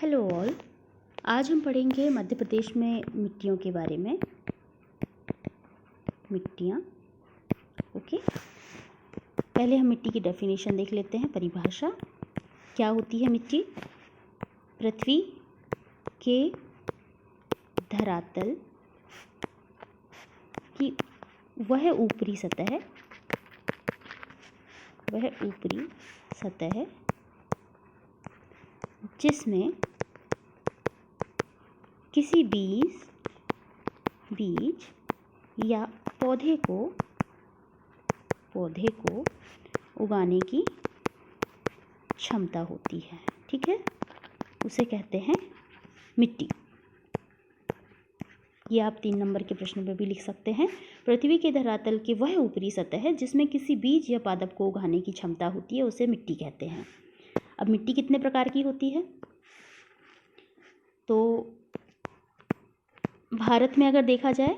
Hello all. आज हम पढ़ेंगे मध्य प्रदेश में मिट्टियों के बारे में। मिट्टियाँ, ओके। पहले हम मिट्टी की डेफिनेशन देख लेते हैं, परिभाषा। क्या होती है मिट्टी? पृथ्वी के धरातल की वह ऊपरी सतह जिसमें किसी बीज या पौधे को उगाने की क्षमता होती है, ठीक है, उसे कहते हैं मिट्टी। ये आप 3 नंबर के प्रश्न में भी लिख सकते हैं। पृथ्वी के धरातल की वह ऊपरी सतह है जिसमें किसी बीज या पादप को उगाने की क्षमता होती है, उसे मिट्टी कहते हैं। अब मिट्टी कितने प्रकार की होती है? तो भारत में अगर देखा जाए,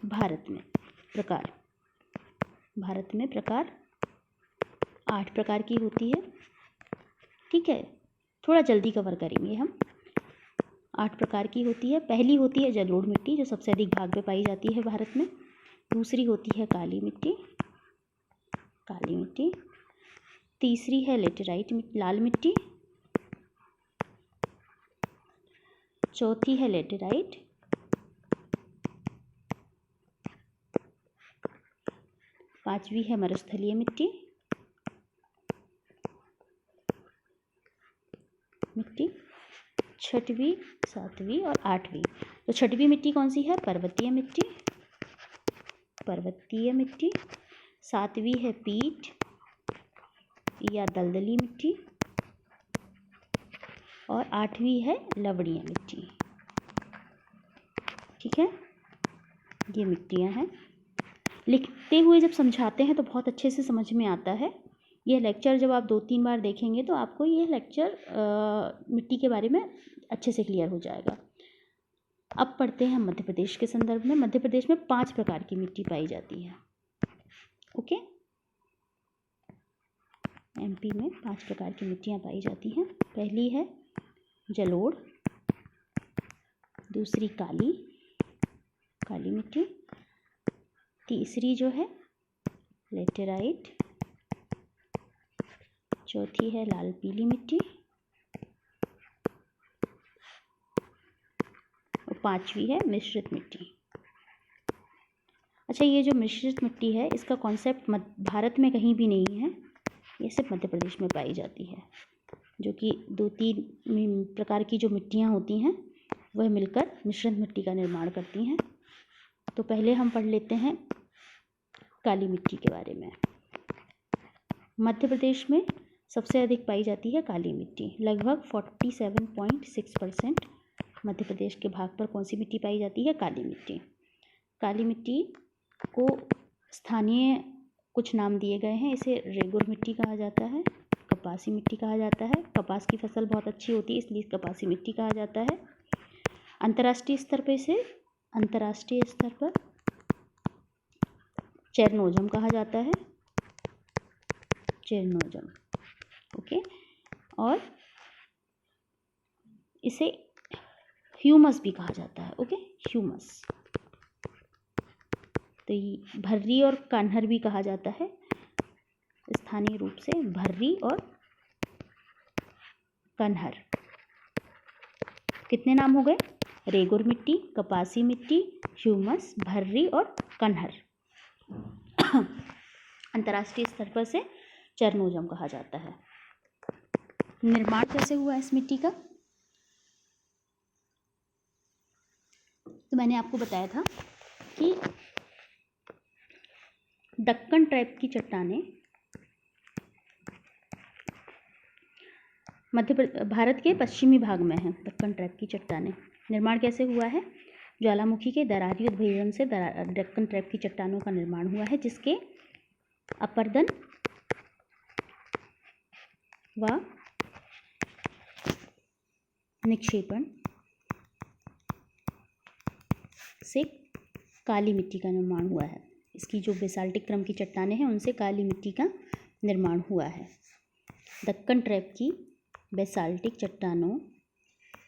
भारत में प्रकार 8 प्रकार की होती है, ठीक है। थोड़ा जल्दी कवर करेंगे हम। 8 प्रकार की होती है। पहली होती है जलोढ़ मिट्टी, जो सबसे अधिक भाग में पाई जाती है भारत में। दूसरी होती है काली मिट्टी। तीसरी है लेटेराइट लाल मिट्टी। चौथी है लेटेराइट। पांचवी है मरुस्थलीय मिट्टी। छठवीं, सातवीं और आठवीं। तो छठवीं मिट्टी कौन सी है? पर्वतीय मिट्टी। सातवीं है पीट या दलदली मिट्टी। और आठवीं है लवणीय मिट्टी, ठीक है। ये मिट्टियाँ हैं। लिखते हुए जब समझाते हैं तो बहुत अच्छे से समझ में आता है। यह लेक्चर जब आप 2-3 बार देखेंगे तो आपको यह लेक्चर मिट्टी के बारे में अच्छे से क्लियर हो जाएगा। अब पढ़ते हैं मध्य प्रदेश के संदर्भ में। मध्य प्रदेश में 5 प्रकार की मिट्टी पाई जाती है, ओके। एमपी में 5 प्रकार की मिट्टियाँ पाई जाती हैं। पहली है जलोढ़, दूसरी काली मिट्टी, तीसरी जो है लेटेराइट, चौथी है लाल पीली मिट्टी और पांचवी है मिश्रित मिट्टी। अच्छा, ये जो मिश्रित मिट्टी है, इसका कॉन्सेप्ट भारत में कहीं भी नहीं है, ये सिर्फ मध्य प्रदेश में पाई जाती है, जो कि 2-3 प्रकार की जो मिट्टियाँ होती हैं वह मिलकर मिश्रित मिट्टी का निर्माण करती हैं। तो पहले हम पढ़ लेते हैं काली मिट्टी के बारे में। मध्य प्रदेश में सबसे अधिक पाई जाती है काली मिट्टी। लगभग 47.6% मध्य प्रदेश के भाग पर कौन सी मिट्टी पाई जाती है? काली मिट्टी। काली मिट्टी को स्थानीय कुछ नाम दिए गए हैं। इसे रेगुर मिट्टी कहा जाता है, कपासी मिट्टी कहा जाता है। कपास की फसल बहुत अच्छी होती है, इसलिए कपासी मिट्टी कहा जाता है। अंतर्राष्ट्रीय स्तर पर चेरनोजम कहा जाता है, ओके। और इसे ह्यूमस भी कहा जाता है, ओके, ह्यूमस। तो ये भर्री और कन्हर भी कहा जाता है स्थानीय रूप से, भर्री और कन्हर। कितने नाम हो गए? रेगुर मिट्टी, कपासी मिट्टी, ह्यूमस, भर्री और कन्हर। अंतर्राष्ट्रीय स्तर पर से चेरनोजम कहा जाता है। निर्माण कैसे हुआ इस मिट्टी का? तो मैंने आपको बताया था कि दक्कन ट्रैप की चट्टानें भारत के पश्चिमी भाग में है। दक्कन ट्रैप की चट्टानें निर्माण कैसे हुआ है? ज्वालामुखी के दरारी उद्भवन से दक्कन ट्रैप की चट्टानों का निर्माण हुआ है, जिसके अपर्दन व निक्षेपण से काली मिट्टी का निर्माण हुआ है। इसकी जो बेसाल्टिक क्रम की चट्टानें हैं, उनसे काली मिट्टी का निर्माण हुआ है। दक्कन ट्रैप की बेसाल्टिक चट्टानों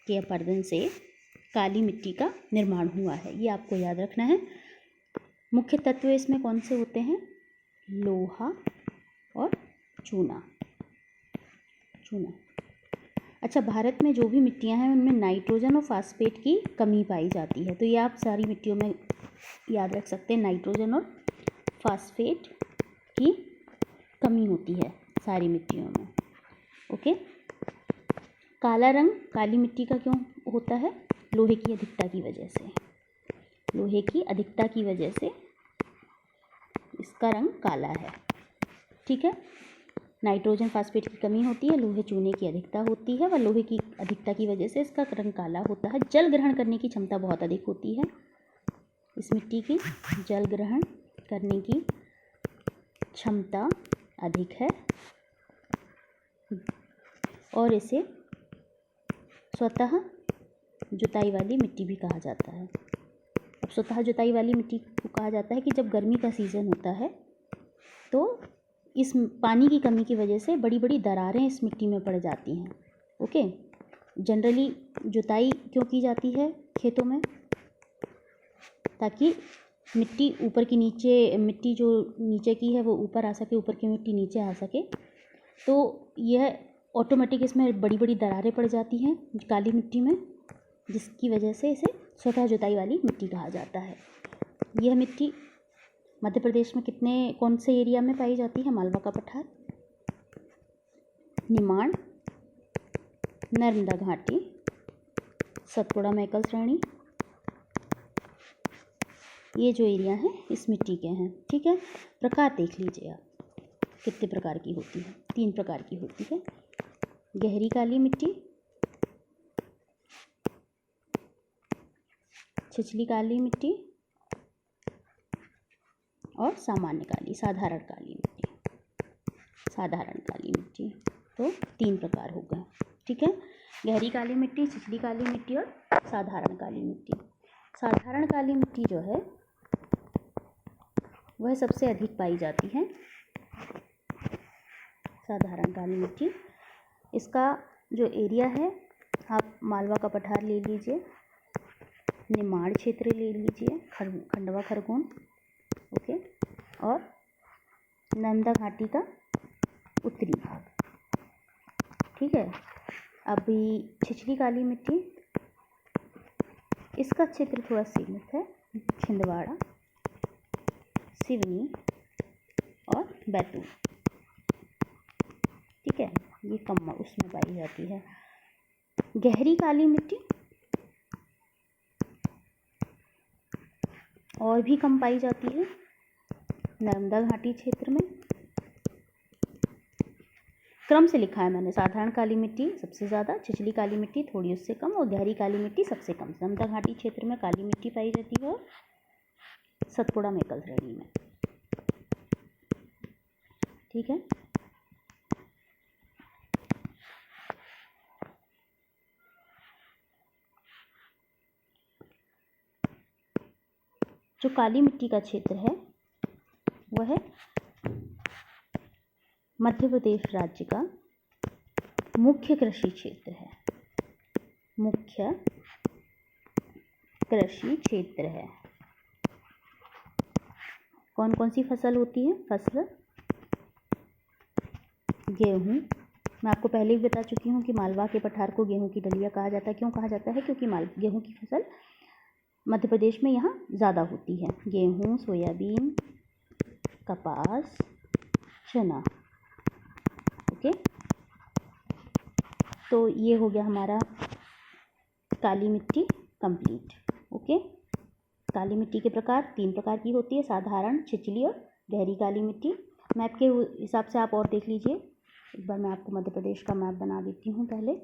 के अपरदन से काली मिट्टी का निर्माण हुआ है। ये आपको याद रखना है। मुख्य तत्व इसमें कौन से होते हैं? लोहा और चूना। अच्छा, भारत में जो भी मिट्टियां हैं उनमें नाइट्रोजन और फास्फेट की कमी पाई जाती है। तो ये आप सारी मिट्टियों में याद रख सकते हैं, नाइट्रोजन और फास्फेट की कमी होती है सारी मिट्टियों में। ओके। काला रंग काली मिट्टी का क्यों होता है? लोहे की अधिकता की वजह से। लोहे की अधिकता की वजह से इसका रंग काला है। ठीक है। नाइट्रोजन फास्फेट की कमी होती है, लोहे चूने की अधिकता होती है, व लोहे की अधिकता की वजह से इसका रंग काला होता है। जल ग्रहण करने की क्षमता बहुत अधिक होती है इस मिट्टी की। जल ग्रहण करने की क्षमता अधिक है और इसे स्वतः जुताई वाली मिट्टी भी कहा जाता है। अब स्वतः जुताई वाली मिट्टी को कहा जाता है कि जब गर्मी का सीज़न होता है तो इस पानी की कमी की वजह से बड़ी बड़ी दरारें इस मिट्टी में पड़ जाती हैं। ओके। जनरली जुताई क्यों की जाती है खेतों में? ताकि मिट्टी ऊपर की नीचे, मिट्टी जो नीचे की है वो ऊपर आ सके, ऊपर की मिट्टी नीचे आ सके। तो यह ऑटोमेटिक इसमें बड़ी बड़ी दरारें पड़ जाती हैं काली मिट्टी में, जिसकी वजह से इसे स्वतः जुताई वाली मिट्टी कहा जाता है। यह मिट्टी मध्य प्रदेश में कौन से एरिया में पाई जाती है? मालवा का पठार, निमाड़, नर्मदा घाटी, सतपुड़ा मैकल श्रेणी, ये जो एरिया हैं इस मिट्टी के हैं। ठीक है। प्रकार देख लीजिए आप कितने प्रकार की होती है। 3 प्रकार की होती है। गहरी काली मिट्टी, छिछली काली मिट्टी और सामान्य काली, साधारण काली मिट्टी। साधारण काली मिट्टी, तो 3 प्रकार हो गए। ठीक है। गहरी काली मिट्टी, छिछली काली मिट्टी और साधारण काली मिट्टी। साधारण काली मिट्टी जो है वह सबसे अधिक पाई जाती है। साधारण काली मिट्टी, इसका जो एरिया है, आप मालवा का पठार ले लीजिए, निमाड़ क्षेत्र ले लीजिए, खंडवा खरगोन, ओके, और नर्मदा घाटी का उत्तरी भाग। ठीक है। अभी छिछली काली मिट्टी, इसका क्षेत्र थोड़ा सीमित है, छिंदवाड़ा, सिवनी और बैतूल। ठीक है, ये कम उसमें पाई जाती है। गहरी काली मिट्टी और भी कम पाई जाती है नर्मदा घाटी क्षेत्र में। क्रम से लिखा है मैंने, साधारण काली मिट्टी सबसे ज़्यादा, छिछली काली मिट्टी थोड़ी उससे कम और गहरी काली मिट्टी सबसे कम। नर्मदा घाटी क्षेत्र में काली मिट्टी पाई जाती है और सतपुड़ा मैकल श्रेणी में। ठीक है। जो काली मिट्टी का क्षेत्र है वह मध्य प्रदेश राज्य का मुख्य कृषि क्षेत्र है। मुख्य कृषि क्षेत्र है। कौन कौन सी फसल होती है? फसल गेहूँ। मैं आपको पहले ही बता चुकी हूँ कि मालवा के पठार को गेहूँ की डलिया कहा जाता है। क्यों कहा जाता है? क्योंकि गेहूँ की फसल मध्य प्रदेश में यहाँ ज़्यादा होती है। गेहूँ, सोयाबीन, कपास, चना। ओके। तो ये हो गया हमारा काली मिट्टी कंप्लीट। ओके। काली मिट्टी के प्रकार 3 प्रकार की होती है, साधारण, छिछली और गहरी काली मिट्टी। मैप के हिसाब से आप और देख लीजिए। एक बार मैं आपको मध्य प्रदेश का मैप बना देती हूँ पहले।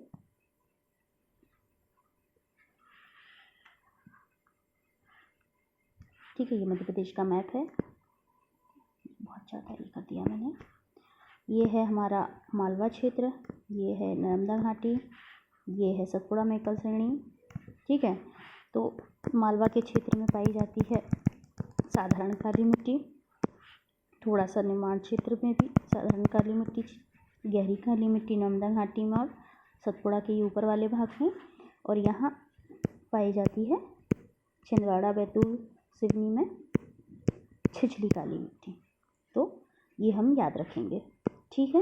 ठीक है, ये मध्य प्रदेश का मैप है। बहुत ज़्यादा ये कर दिया मैंने। ये है हमारा मालवा क्षेत्र, ये है नर्मदा घाटी, ये है सतपुड़ा मैकल श्रेणी। ठीक है। तो मालवा के क्षेत्र में पाई जाती है साधारण काली मिट्टी, थोड़ा सा निमाड़ क्षेत्र में भी साधारण काली मिट्टी, गहरी काली मिट्टी नर्मदा घाटी में और सतपुड़ा के ये ऊपर वाले भाग में, और यहाँ पाई जाती है छिंदवाड़ा, बैतूल, सिवनी में छिछली काली मिट्टी। तो ये हम याद रखेंगे, ठीक है।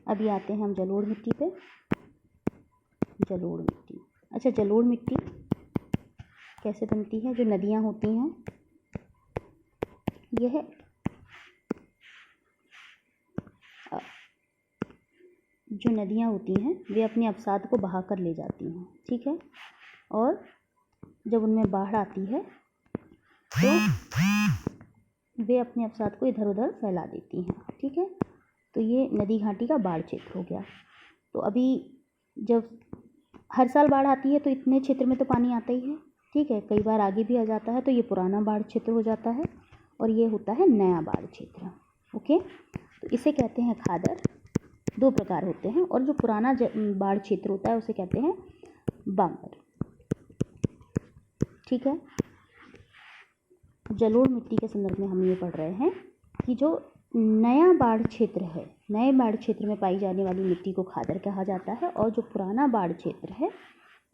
अभी आते हैं हम जलोढ़ मिट्टी पे। जलोढ़ मिट्टी, अच्छा जलोढ़ मिट्टी कैसे बनती है? जो नदियाँ होती हैं, यह जो नदियाँ होती हैं वे अपने अवसाद को बहा कर ले जाती हैं, ठीक है। और जब उनमें बाढ़ आती है तो वे अपने अवसाद को इधर उधर फैला देती हैं, ठीक है। तो ये नदी घाटी का बाढ़ क्षेत्र हो गया। तो अभी जब हर साल बाढ़ आती है तो इतने क्षेत्र में तो पानी आता ही है, ठीक है। कई बार आगे भी आ जाता है, तो ये पुराना बाढ़ क्षेत्र हो जाता है और ये होता है नया बाढ़ क्षेत्र, ओके। तो इसे कहते हैं खादर। दो प्रकार होते हैं, और जो पुराना बाढ़ क्षेत्र होता है उसे कहते हैं बांगर, ठीक है। जलोढ़ मिट्टी के संदर्भ में हम ये पढ़ रहे हैं कि जो नया बाढ़ क्षेत्र है, नए बाढ़ क्षेत्र में पाई जाने वाली मिट्टी को खादर कहा जाता है, और जो पुराना बाढ़ क्षेत्र है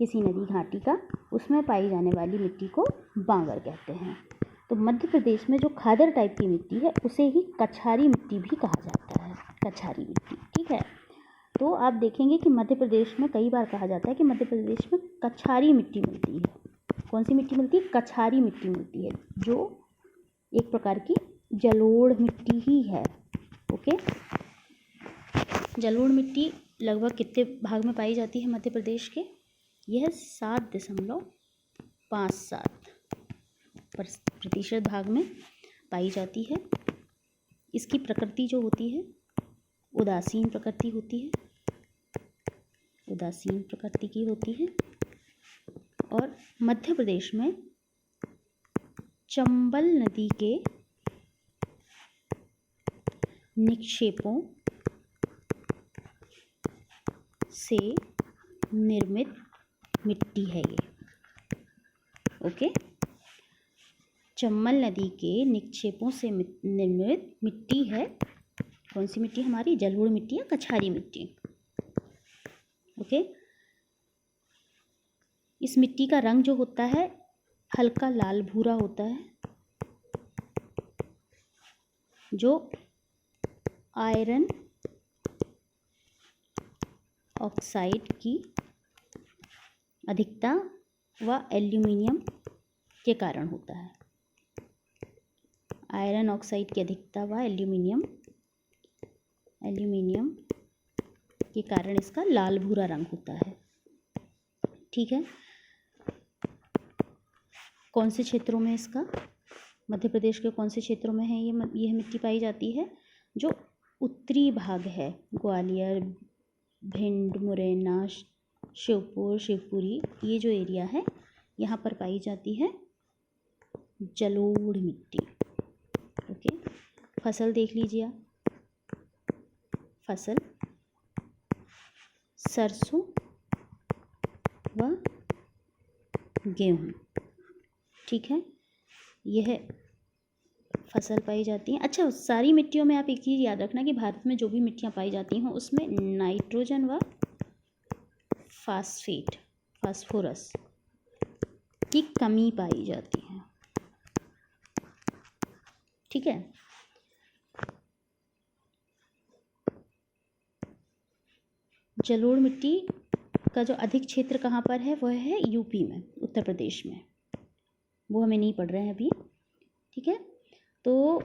किसी नदी घाटी का, उसमें पाई जाने वाली मिट्टी को बांगर कहते हैं। तो मध्य प्रदेश में जो खादर टाइप की मिट्टी है उसे ही कछारी मिट्टी भी कहा जाता है, कछारी मिट्टी, ठीक है। तो आप देखेंगे कि मध्य प्रदेश में कई बार कहा जाता है कि मध्य प्रदेश में कछारी मिट्टी मिलती है। कौन सी मिट्टी मिलती है? कछारी मिट्टी मिलती है, जो एक प्रकार की जलोढ़ मिट्टी ही है, ओके। जलोढ़ मिट्टी लगभग कितने भाग में पाई जाती है मध्य प्रदेश के? यह 7.57% भाग में पाई जाती है। इसकी प्रकृति जो होती है उदासीन प्रकृति होती है, उदासीन प्रकृति की होती है। और मध्य प्रदेश में चंबल नदी के निक्षेपों से निर्मित मिट्टी है ये, ओके। चंबल नदी के निक्षेपों से निर्मित मिट्टी है। कौन सी मिट्टी हमारी? जलोढ़ मिट्टी या कछारी मिट्टी, ओके। इस मिट्टी का रंग जो होता है हल्का लाल भूरा होता है, जो आयरन ऑक्साइड की अधिकता व एल्यूमिनियम के कारण होता है। आयरन ऑक्साइड की अधिकता व एल्यूमिनियम के कारण इसका लाल भूरा रंग होता है, ठीक है। कौन से क्षेत्रों में इसका, मध्य प्रदेश के कौन से क्षेत्रों में है यह मिट्टी पाई जाती है? जो उत्तरी भाग है, ग्वालियर, भिंड, मुरैना, श्योपुर, शिवपुरी, ये जो एरिया है यहाँ पर पाई जाती है जलोढ़ मिट्टी, ओके। फसल देख लीजिए आप, फसल सरसों व गेहूँ, ठीक है। यह फसल पाई जाती हैं। अच्छा, सारी मिट्टियों में आप एक चीज़ याद रखना कि भारत में जो भी मिट्टियाँ पाई जाती हैं उसमें नाइट्रोजन व फास्फोरस की कमी पाई जाती है, ठीक है। जलोढ़ मिट्टी का जो अधिक क्षेत्र कहाँ पर है वह है यूपी में, उत्तर प्रदेश में। वो हमें नहीं पढ़ रहे हैं अभी, ठीक है। तो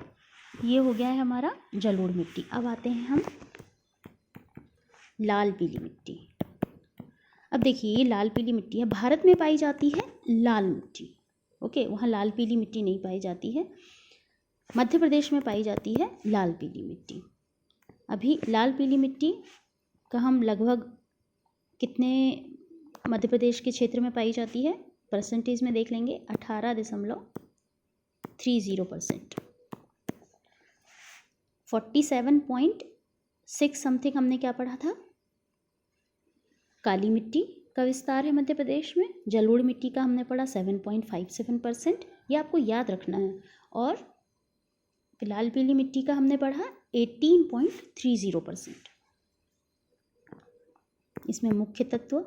ये हो गया है हमारा जलोढ़ मिट्टी। अब आते हैं हम लाल पीली मिट्टी। अब देखिए ये लाल पीली मिट्टी है, भारत में पाई जाती है लाल मिट्टी, ओके। वहाँ लाल पीली मिट्टी नहीं पाई जाती है, मध्य प्रदेश में पाई जाती है लाल पीली मिट्टी। अभी लाल पीली मिट्टी का हम लगभग कितने मध्य प्रदेश के क्षेत्र में पाई जाती है परसेंटेज में देख लेंगे, 18.30%। 47.6 समथिंग हमने क्या पढ़ा था? काली मिट्टी का विस्तार है मध्य प्रदेश में। जलोढ़ मिट्टी का हमने पढ़ा 7.57%, ये आपको याद रखना है। और लाल पीली मिट्टी का हमने पढ़ा 18.30%, इसमें मुख्य तत्व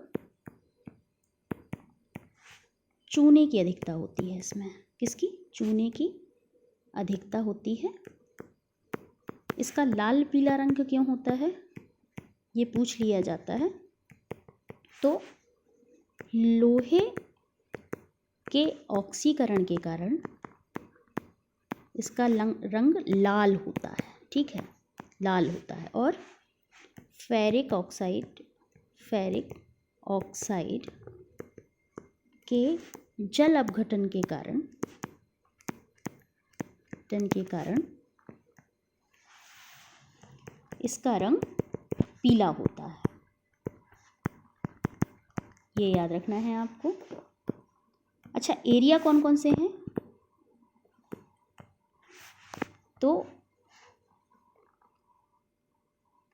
चूने की अधिकता होती है। इसमें किसकी? चूने की अधिकता होती है। इसका लाल पीला रंग क्यों होता है, ये पूछ लिया जाता है। तो लोहे के ऑक्सीकरण के कारण इसका रंग लाल होता है। ठीक है, लाल होता है। और फेरिक ऑक्साइड के जल अपघटन के कारण इसका रंग पीला होता है। ये याद रखना है आपको। अच्छा, एरिया कौन कौन से हैं? तो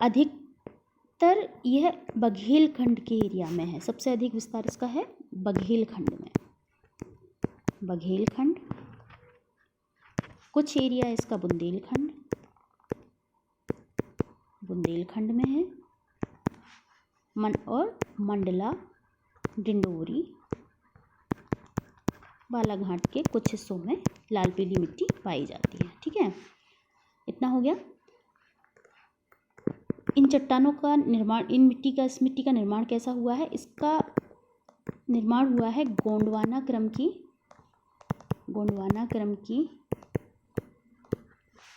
अधिकतर यह बघेलखंड के एरिया में है। सबसे अधिक विस्तार इसका है बघेलखंड में। बघेलखंड, कुछ एरिया इसका बुंदेलखंड में है। और मंडला, डिंडोरी, बालाघाट के कुछ हिस्सों में लाल पीली मिट्टी पाई जाती है। ठीक है, इतना हो गया। इन चट्टानों का निर्माण, इस मिट्टी का निर्माण कैसा हुआ है? इसका निर्माण हुआ है गोंडवाना क्रम की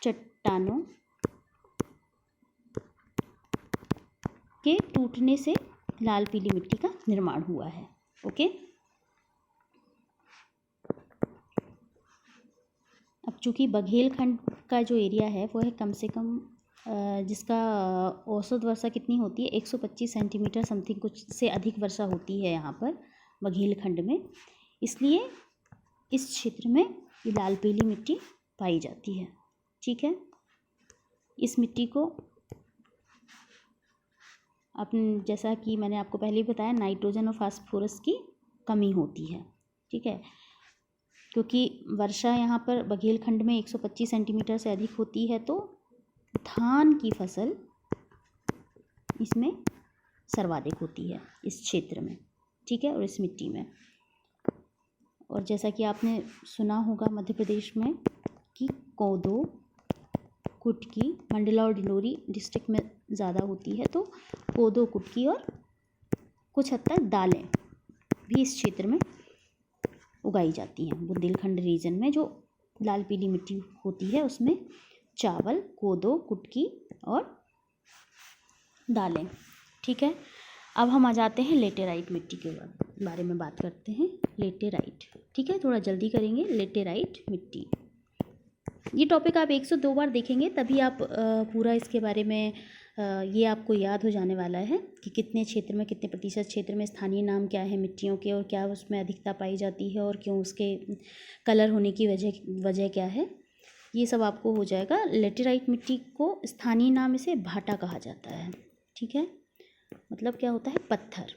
चट्टानों के टूटने से लाल पीली मिट्टी का निर्माण हुआ है। ओके, अब चूंकि बघेलखंड का जो एरिया है वो है कम से कम, जिसका औसत वर्षा कितनी होती है? 125 सेंटीमीटर समथिंग, कुछ से अधिक वर्षा होती है यहाँ पर बघेलखंड में। इसलिए इस क्षेत्र में ये लाल पीली मिट्टी पाई जाती है। ठीक है, इस मिट्टी को जैसा कि मैंने आपको पहले ही बताया, नाइट्रोजन और फास्फोरस की कमी होती है। ठीक है, क्योंकि वर्षा यहाँ पर बघेलखंड में 125 सेंटीमीटर से अधिक होती है, तो धान की फसल इसमें सर्वाधिक होती है इस क्षेत्र में। ठीक है, और इस मिट्टी में। और जैसा कि आपने सुना होगा मध्य प्रदेश में कि कोदो, कुटकी, मंडला और डिंडोरी डिस्ट्रिक्ट में ज़्यादा होती है, तो कोदो, कुटकी और कुछ हद तक दालें भी इस क्षेत्र में उगाई जाती हैं। बुंदेलखंड रीजन में जो लाल पीली मिट्टी होती है उसमें चावल, कोदो, कुटकी और दालें। ठीक है, अब हम आ जाते हैं लेटेराइट मिट्टी के बारे में बात करते हैं। लेटेराइट, ठीक है, थोड़ा जल्दी करेंगे। लेटेराइट मिट्टी, ये टॉपिक आप 102 बार देखेंगे तभी आप पूरा इसके बारे में ये आपको याद हो जाने वाला है कि कितने क्षेत्र में, कितने प्रतिशत क्षेत्र में स्थानीय नाम क्या है मिट्टियों के, और क्या उसमें अधिकता पाई जाती है, और क्यों उसके कलर होने की वजह क्या है, ये सब आपको हो जाएगा। लेटेराइट मिट्टी को स्थानीय नाम इसे भाटा कहा जाता है। ठीक है, मतलब क्या होता है? पत्थर।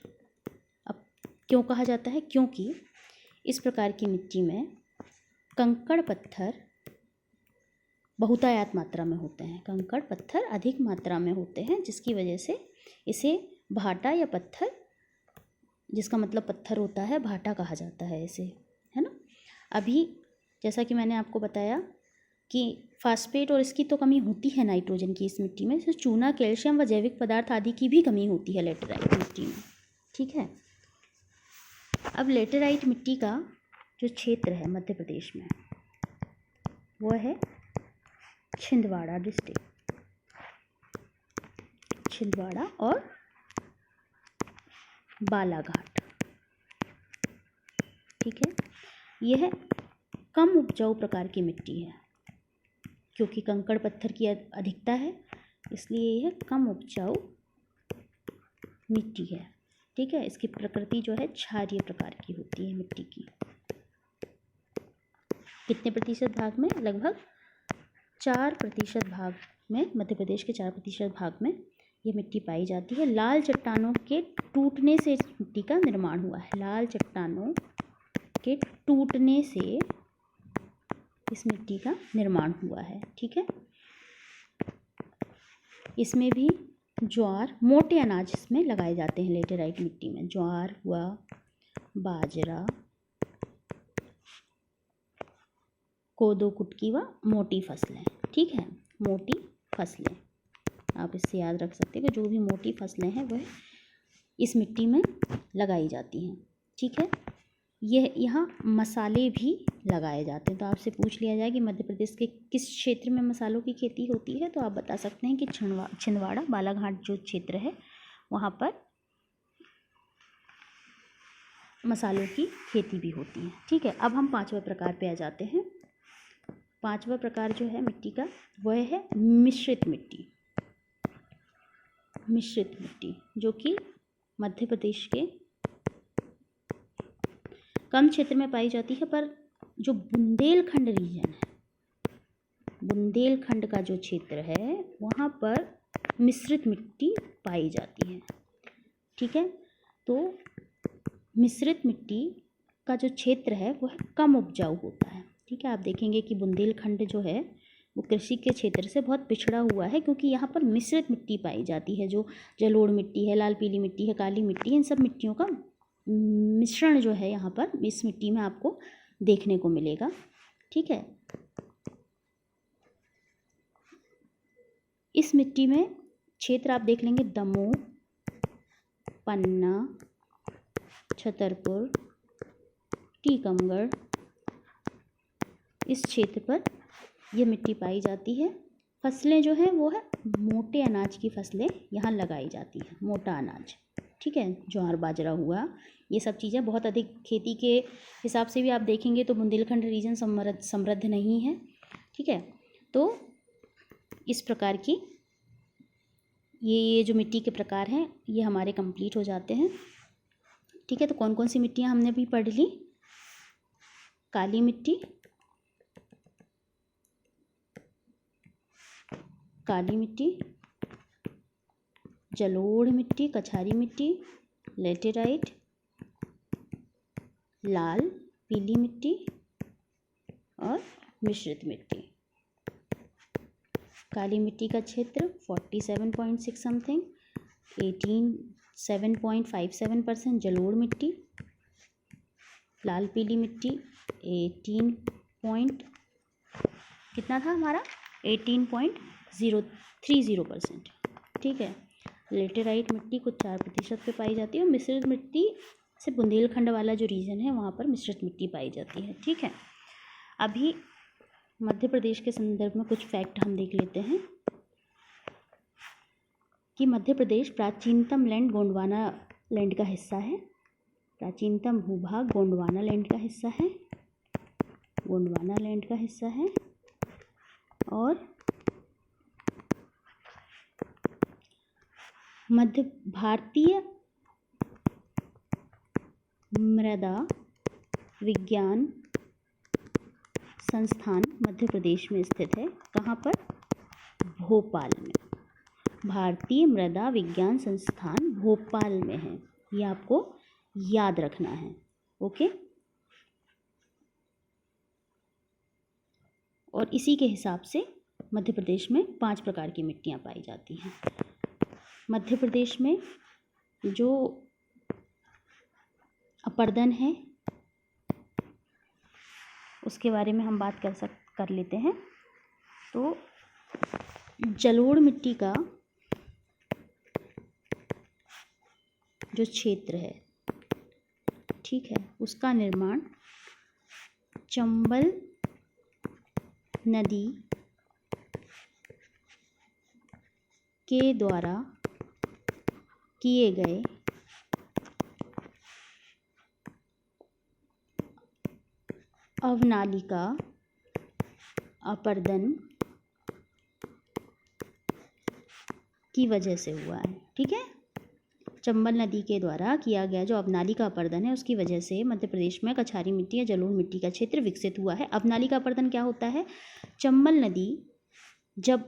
अब क्यों कहा जाता है? क्योंकि इस प्रकार की मिट्टी में कंकड़ पत्थर बहुतायत मात्रा में होते हैं। कंकड़ पत्थर अधिक मात्रा में होते हैं, जिसकी वजह से इसे भाटा या पत्थर, जिसका मतलब पत्थर होता है, भाटा कहा जाता है इसे, है ना। अभी जैसा कि मैंने आपको बताया कि फास्फेट और इसकी तो कमी होती है नाइट्रोजन की इस मिट्टी में, तो चूना, कैल्शियम व जैविक पदार्थ आदि की भी कमी होती है लेटेराइट मिट्टी में। ठीक है, अब लेटेराइट मिट्टी का जो क्षेत्र है मध्य प्रदेश में वो है छिंदवाड़ा डिस्ट्रिक्ट, छिंदवाड़ा और बालाघाट। ठीक है, यह कम उपजाऊ प्रकार की मिट्टी है, क्योंकि कंकड़ पत्थर की अधिकता है, इसलिए यह कम उपजाऊ मिट्टी है। ठीक है, इसकी प्रकृति जो है क्षारीय प्रकार की होती है मिट्टी की। कितने प्रतिशत भाग में? लगभग 4% भाग में, मध्य प्रदेश के 4% भाग में ये मिट्टी पाई जाती है। लाल चट्टानों के टूटने से इस मिट्टी का निर्माण हुआ है। लाल चट्टानों के टूटने से इस मिट्टी का निर्माण हुआ है। ठीक है, इसमें भी ज्वार, मोटे अनाज इसमें लगाए जाते हैं लेटेराइट मिट्टी में। ज्वार हुआ, बाजरा, कोदो, कुटकी व मोटी फसलें। ठीक है, मोटी फसलें आप इससे याद रख सकते हैं कि जो भी मोटी फसलें हैं वह इस मिट्टी में लगाई जाती हैं। ठीक है, यह यहाँ मसाले भी लगाए जाते हैं। तो आपसे पूछ लिया जाए कि मध्य प्रदेश के किस क्षेत्र में मसालों की खेती होती है, तो आप बता सकते हैं कि छिंदवाड़ा बालाघाट जो क्षेत्र है वहाँ पर मसालों की खेती भी होती है। ठीक है, अब हम 5वें प्रकार पे आ जाते हैं। 5वां प्रकार जो है मिट्टी का वह है मिश्रित मिट्टी। मिश्रित मिट्टी जो कि मध्य प्रदेश के कम क्षेत्र में पाई जाती है, पर जो बुंदेलखंड रीजन है, बुंदेलखंड का जो क्षेत्र है वहाँ पर मिश्रित मिट्टी पाई जाती है। ठीक है, तो मिश्रित मिट्टी का जो क्षेत्र है वह कम उपजाऊ होता है। ठीक है, आप देखेंगे कि बुंदेलखंड जो है वो कृषि के क्षेत्र से बहुत पिछड़ा हुआ है, क्योंकि यहाँ पर मिश्रित मिट्टी पाई जाती है। जो जलोढ़ मिट्टी है, लाल पीली मिट्टी है, काली मिट्टी, इन सब मिट्टियों का मिश्रण जो है यहाँ पर इस मिट्टी में आपको देखने को मिलेगा। ठीक है, इस मिट्टी में क्षेत्र आप देख लेंगे दमोह, पन्ना, छतरपुर, टीकमगढ़, इस क्षेत्र पर यह मिट्टी पाई जाती है। फसलें जो है वो है मोटे अनाज की फसलें यहाँ लगाई जाती हैं, मोटा अनाज। ठीक है, ज्वार बाजरा हुआ, ये सब चीज़ें बहुत अधिक खेती के हिसाब से भी आप देखेंगे तो बुंदेलखंड रीजन समृद्ध नहीं है। ठीक है, तो इस प्रकार की ये जो मिट्टी के प्रकार हैं ये हमारे कंप्लीट हो जाते हैं। ठीक है, तो कौन कौन सी मिट्टियाँ हमने भी पढ़ ली? काली मिट्टी, काली मिट्टी, जलोढ़ मिट्टी, कछारी मिट्टी, लेटेराइट, लाल पीली मिट्टी और मिश्रित मिट्टी। काली मिट्टी का क्षेत्र 47.6 समथिंग, 7.57%। जलोढ़ मिट्टी, लाल पीली मिट्टी कितना था हमारा 18.030%। ठीक है, लेटेराइट मिट्टी कुछ 4% पे पाई जाती है और मिश्रित मिट्टी से बुंदेलखंड वाला जो रीजन है वहाँ पर मिश्रित मिट्टी पाई जाती है। ठीक है, अभी मध्य प्रदेश के संदर्भ में कुछ फैक्ट हम देख लेते हैं कि मध्य प्रदेश प्राचीनतम लैंड गोंडवाना लैंड का हिस्सा है। प्राचीनतम भूभाग गोंडवाना लैंड का हिस्सा है, गोंडवाना लैंड का हिस्सा है। और मध्य भारतीय मृदा विज्ञान संस्थान मध्य प्रदेश में स्थित है। कहाँ पर? भोपाल में। भारतीय मृदा विज्ञान संस्थान भोपाल में है, ये आपको याद रखना है। ओके, और इसी के हिसाब से मध्य प्रदेश में 5 प्रकार की मिट्टियाँ पाई जाती हैं। मध्य प्रदेश में जो अपर्दन है उसके बारे में हम बात कर लेते हैं। तो जलोढ़ मिट्टी का जो क्षेत्र है, ठीक है, उसका निर्माण चंबल नदी के द्वारा किए गए अवनालिका अपर्दन की वजह से हुआ है। ठीक है, चंबल नदी के द्वारा किया गया जो अवनालिका अपर्दन है उसकी वजह से मध्य प्रदेश में कछारी मिट्टी या जलोढ़ मिट्टी का क्षेत्र विकसित हुआ है। अवनालिका अपर्दन क्या होता है? चंबल नदी जब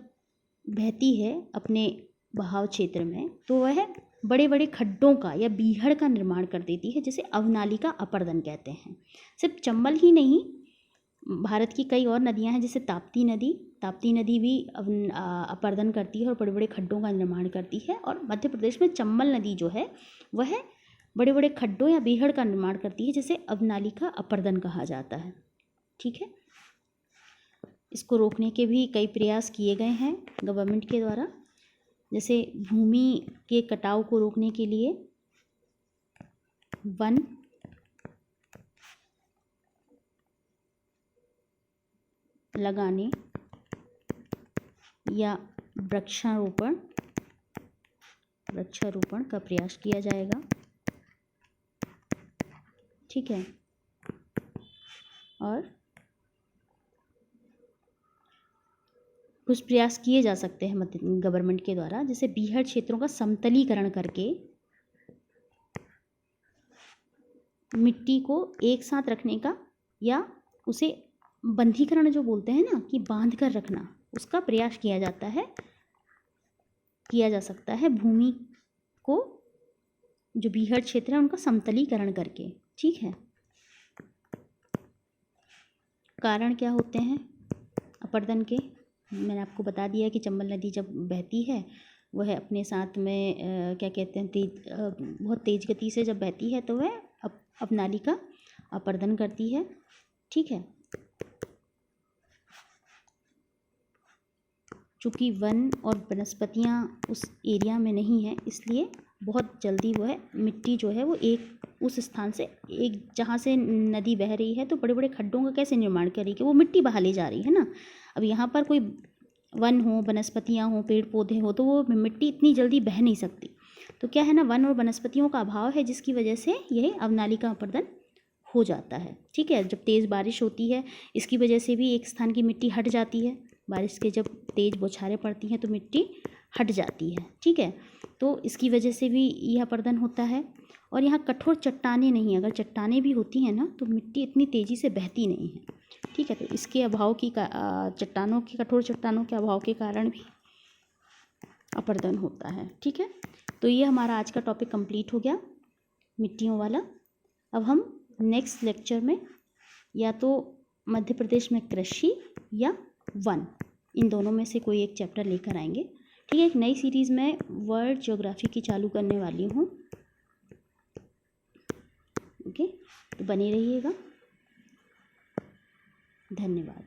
बहती है अपने बहाव क्षेत्र में तो वह बड़े बड़े खड्डों का या बीहड़ का निर्माण कर देती है, जिसे अवनालिका अपर्दन कहते हैं। सिर्फ चंबल ही नहीं, भारत की कई और नदियां हैं जैसे ताप्ती नदी, ताप्ती नदी भी अपरदन करती है और बड़े बड़े खड्डों का निर्माण करती है। और मध्य प्रदेश में चंबल नदी जो है वह बड़े बड़े खड्डों या बीहड़ का निर्माण करती है, जिसे अवनालिका अपरदन कहा जाता है। ठीक है, इसको रोकने के भी कई प्रयास किए गए हैं गवर्नमेंट के द्वारा, जैसे भूमि के कटाव को रोकने के लिए वन लगाने या वृक्षारोपण का प्रयास किया जाएगा। ठीक है, और कुछ प्रयास किए जा सकते हैं गवर्नमेंट के द्वारा, जैसे बीहड़ क्षेत्रों का समतलीकरण करके मिट्टी को एक साथ रखने का, या उसे बंधीकरण जो बोलते हैं ना कि बांध कर रखना, उसका प्रयास किया जा सकता है भूमि को, जो बीहड़ क्षेत्र है उनका समतलीकरण करके। ठीक है, कारण क्या होते हैं अपरदन के? मैंने आपको बता दिया कि चंबल नदी जब बहती है वह अपने साथ में क्या कहते हैं बहुत तेज गति से जब बहती है तो वह अवनालिका अपरदन करती है। ठीक है, चूँकि वन और वनस्पतियाँ उस एरिया में नहीं है, इसलिए बहुत जल्दी वह मिट्टी जो है वो एक उस स्थान से, एक जहाँ से नदी बह रही है तो बड़े बड़े खड्डों का कैसे निर्माण करेगी, वो मिट्टी बहा ले जा रही है ना। अब यहाँ पर कोई वन हो, वनस्पतियाँ हो, पेड़ पौधे हो, तो वो मिट्टी इतनी जल्दी बह नहीं सकती। तो क्या है ना, वन और वनस्पतियों का अभाव है, जिसकी वजह से यह अवनालिका अपरदन हो जाता है। ठीक है, जब तेज़ बारिश होती है इसकी वजह से भी एक स्थान की मिट्टी हट जाती है, बारिश के जब तेज़ बौछारें पड़ती हैं तो मिट्टी हट जाती है। ठीक है, तो इसकी वजह से भी यह अपरदन होता है। और यहाँ कठोर चट्टानें नहीं, अगर चट्टानें भी होती हैं ना तो मिट्टी इतनी तेज़ी से बहती नहीं है। ठीक है, तो इसके अभाव की कठोर चट्टानों के अभाव के कारण भी अपरदन होता है। ठीक है, तो ये हमारा आज का टॉपिक कंप्लीट हो गया, मिट्टियों वाला। अब हम नेक्स्ट लेक्चर में या तो मध्य प्रदेश में कृषि या वन, इन दोनों में से कोई एक चैप्टर लेकर आएंगे। ठीक है, एक नई सीरीज़ में वर्ल्ड ज्योग्राफी की चालू करने वाली हूँ। ओके, तो बने रहिएगा। धन्यवाद।